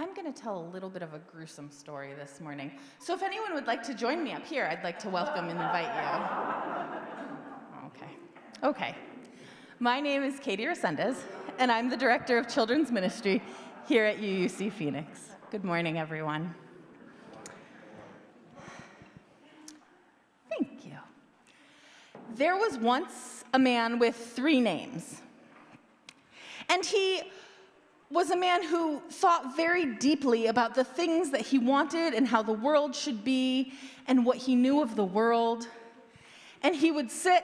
I'm going to tell a little bit of a gruesome story this morning. So if anyone would like to join me up here, I'd like to welcome and invite you. Okay. My name is Katie Resendez, and I'm the Director of Children's Ministry here at UUC Phoenix. Good morning, everyone. Thank you. There was once a man with 3 names, and he was a man who thought very deeply about the things that he wanted and how the world should be and what he knew of the world. And he would sit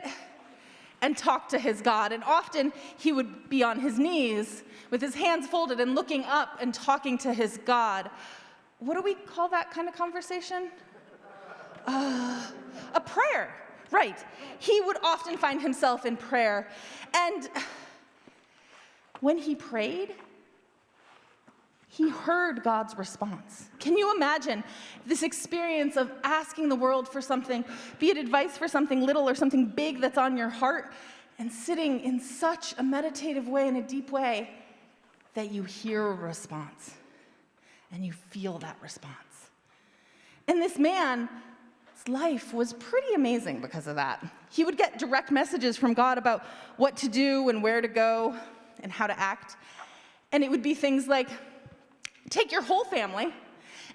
and talk to his God, and often he would be on his knees with his hands folded and looking up and talking to his God. What do we call that kind of conversation? A prayer, right. He would often find himself in prayer, and when he prayed, he heard God's response. Can you imagine this experience of asking the world for something, be it advice for something little or something big that's on your heart, and sitting in such a meditative way, in a deep way, that you hear a response, and you feel that response. And this man's life was pretty amazing because of that. He would get direct messages from God about what to do and where to go and how to act. And it would be things like, take your whole family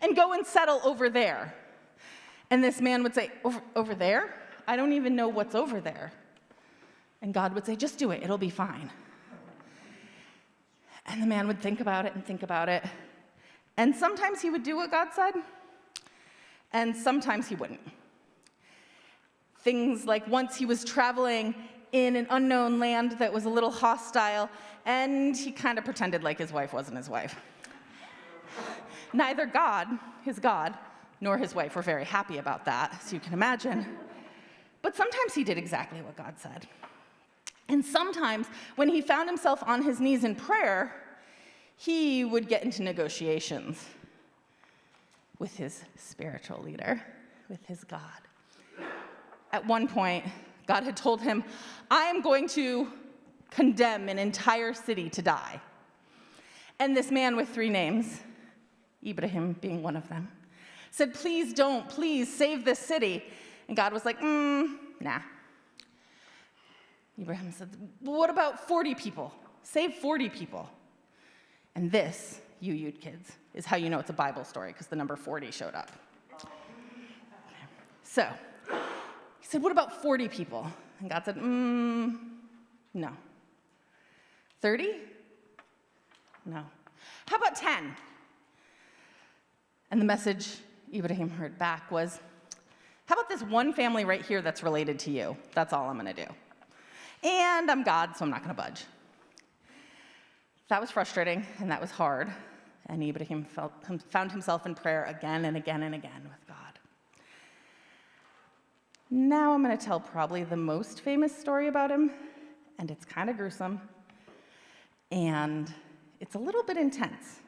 and go and settle over there. And this man would say, over there? I don't even know what's over there. And God would say, just do it, it'll be fine. And the man would think about it and think about it. And sometimes he would do what God said, and sometimes he wouldn't. Things like once he was traveling in an unknown land that was a little hostile, and he kind of pretended like his wife wasn't his wife. Neither God, his God, nor his wife were very happy about that, so you can imagine. But sometimes he did exactly what God said. And sometimes, when he found himself on his knees in prayer, he would get into negotiations with his spiritual leader, with his God. At one point, God had told him, I am going to condemn an entire city to die. And this man with 3 names, Ibrahim being one of them, said, please don't, please save this city. And God was like, nah. Ibrahim said, well, what about 40 people? Save 40 people. And this, you kids, is how you know it's a Bible story, because the number 40 showed up. So, he said, what about 40 people? And God said, no. 30? No. How about 10? And the message Ibrahim heard back was, how about this one family right here that's related to you? That's all I'm going to do. And I'm God, so I'm not going to budge. That was frustrating, and that was hard. And Ibrahim found himself in prayer again and again and again with God. Now I'm going to tell probably the most famous story about him, and it's kind of gruesome, and it's a little bit intense,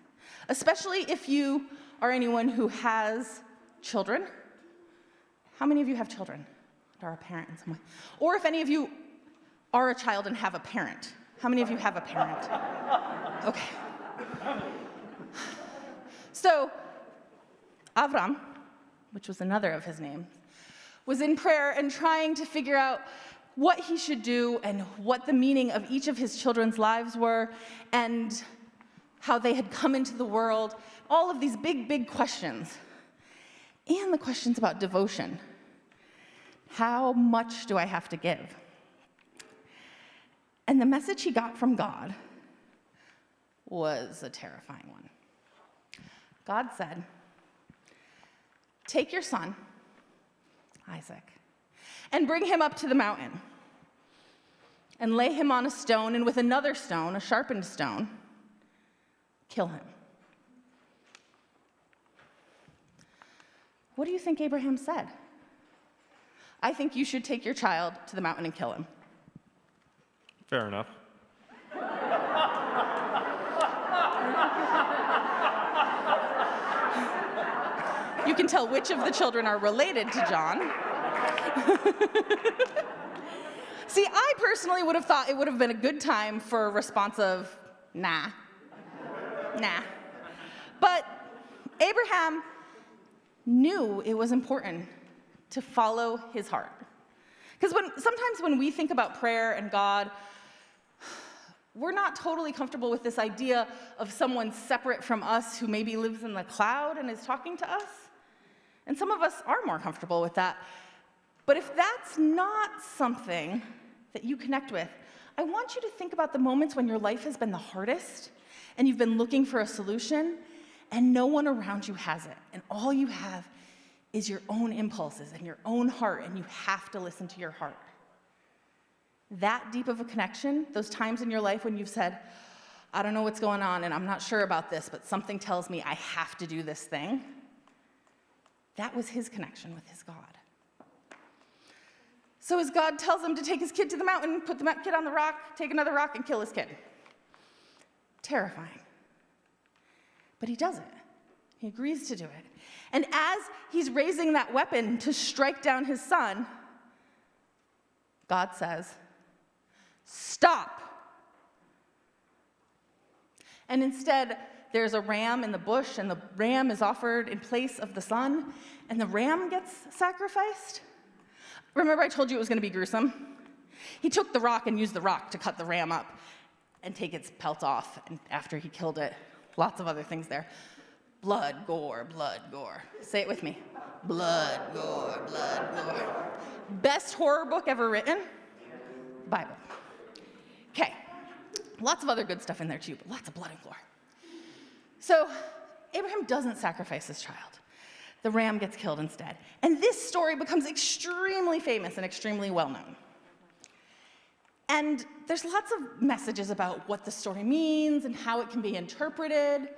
especially if you are anyone who has children. How many of you have children or are a parent in some way? Or if any of you are a child and have a parent. How many of you have a parent? Okay. So, Avram, which was another of his names, was in prayer and trying to figure out what he should do and what the meaning of each of his children's lives were and how they had come into the world, all of these big, big questions. And the questions about devotion. How much do I have to give? And the message he got from God was a terrifying one. God said, take your son, Isaac, and bring him up to the mountain, and lay him on a stone, and with another stone, a sharpened stone, kill him. What do you think Abraham said? I think you should take your child to the mountain and kill him. Fair enough. You can tell which of the children are related to John. See, I personally would have thought it would have been a good time for a response of, nah. But Abraham knew it was important to follow his heart. Because sometimes when we think about prayer and God, we're not totally comfortable with this idea of someone separate from us who maybe lives in the cloud and is talking to us. And some of us are more comfortable with that. But if that's not something that you connect with, I want you to think about the moments when your life has been the hardest and you've been looking for a solution and no one around you has it. And all you have is your own impulses and your own heart, and you have to listen to your heart. That deep of a connection, those times in your life when you've said, I don't know what's going on and I'm not sure about this, but something tells me I have to do this thing, that was his connection with his God. So as God tells him to take his kid to the mountain, put the kid on the rock, take another rock and kill his kid. Terrifying. But he does it. He agrees to do it. And as he's raising that weapon to strike down his son, God says, stop. And instead, there's a ram in the bush, and the ram is offered in place of the son, and the ram gets sacrificed. Remember I told you it was going to be gruesome? He took the rock and used the rock to cut the ram up and take its pelt off, and after he killed it, lots of other things there. Blood, gore, blood, gore. Say it with me. Blood, gore, blood, gore. Best horror book ever written? Bible. Okay. Lots of other good stuff in there too, but lots of blood and gore. So Abraham doesn't sacrifice his child. The ram gets killed instead. And this story becomes extremely famous and extremely well-known. And there's lots of messages about what the story means and how it can be interpreted,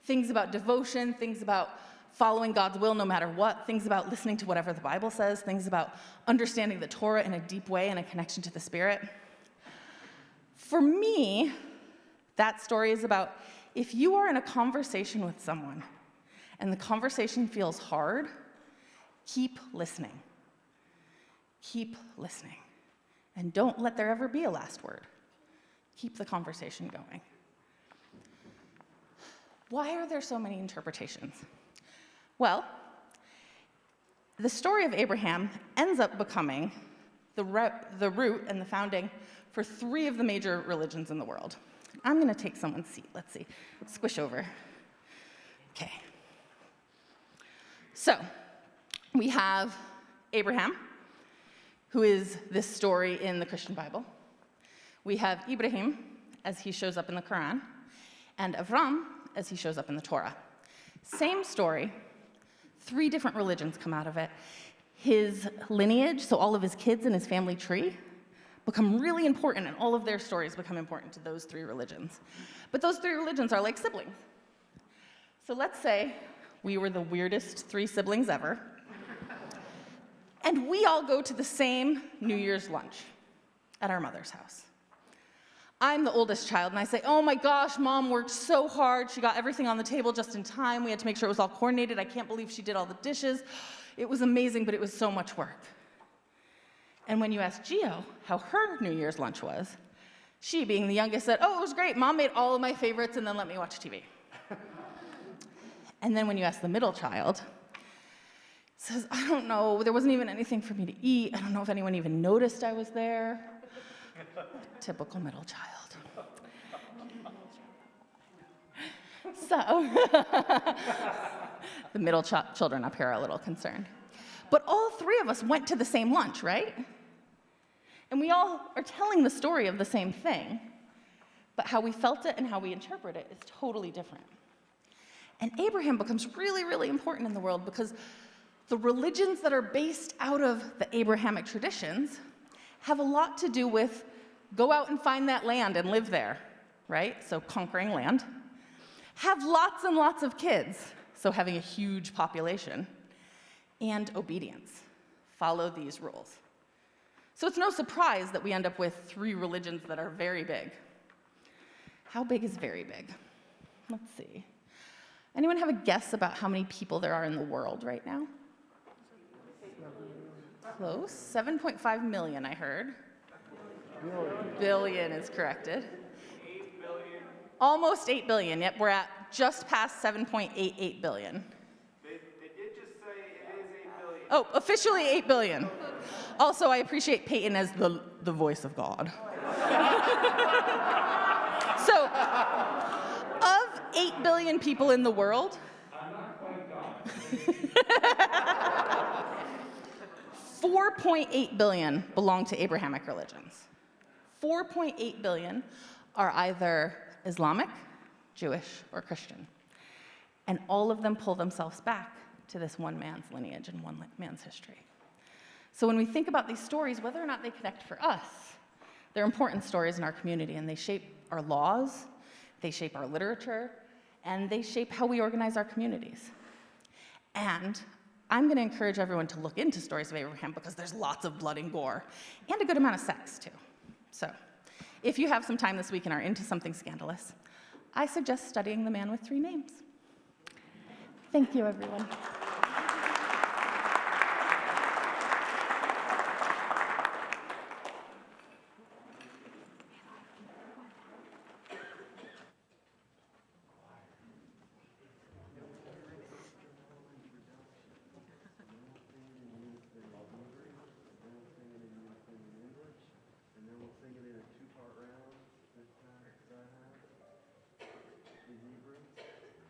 things about devotion, things about following God's will no matter what, things about listening to whatever the Bible says, things about understanding the Torah in a deep way and a connection to the Spirit. For me, that story is about if you are in a conversation with someone and the conversation feels hard, keep listening. Keep listening. And don't let there ever be a last word. Keep the conversation going. Why are there so many interpretations? Well, the story of Abraham ends up becoming the root and the founding for 3 of the major religions in the world. I'm going to take someone's seat. Let's see. Squish over. Okay. So, we have Abraham, who is this story in the Christian Bible. We have Ibrahim, as he shows up in the Quran, and Avram, as he shows up in the Torah. Same story, 3 different religions come out of it. His lineage, so all of his kids and his family tree, become really important, and all of their stories become important to those 3 religions. But those 3 religions are like siblings. So let's say we were the weirdest 3 siblings ever, and we all go to the same New Year's lunch at our mother's house. I'm the oldest child, and I say, oh my gosh, Mom worked so hard. She got everything on the table just in time. We had to make sure it was all coordinated. I can't believe she did all the dishes. It was amazing, but it was so much work. And when you ask Gio how her New Year's lunch was, she, being the youngest, said, oh, it was great. Mom made all of my favorites and then let me watch TV. And then when you ask the middle child, says, I don't know, there wasn't even anything for me to eat. I don't know if anyone even noticed I was there. Typical middle child. So, the middle children up here are a little concerned. But all 3 of us went to the same lunch, right? And we all are telling the story of the same thing, but how we felt it and how we interpret it is totally different. And Abraham becomes really, really important in the world because the religions that are based out of the Abrahamic traditions have a lot to do with go out and find that land and live there, right? So conquering land. Have lots and lots of kids, so having a huge population. And obedience. Follow these rules. So it's no surprise that we end up with 3 religions that are very big. How big is very big? Let's see. Anyone have a guess about how many people there are in the world right now? Close. 7.5 million, I heard. Billion is corrected. 8 billion. Almost 8 billion. Yep, we're at just passed 7.88 billion. They did just say it is 8 billion. Oh, officially 8 billion. Also, I appreciate Peyton as the voice of God. So, of 8 billion people in the world, 4.8 billion belong to Abrahamic religions. 4.8 billion are either Islamic, Jewish, or Christian. And all of them pull themselves back to this one man's lineage and one man's history. So when we think about these stories, whether or not they connect for us, they're important stories in our community, and they shape our laws, they shape our literature, and they shape how we organize our communities. And I'm going to encourage everyone to look into stories of Abraham because there's lots of blood and gore, and a good amount of sex, too. So if you have some time this week and are into something scandalous, I suggest studying The Man with Three Names. Thank you, everyone.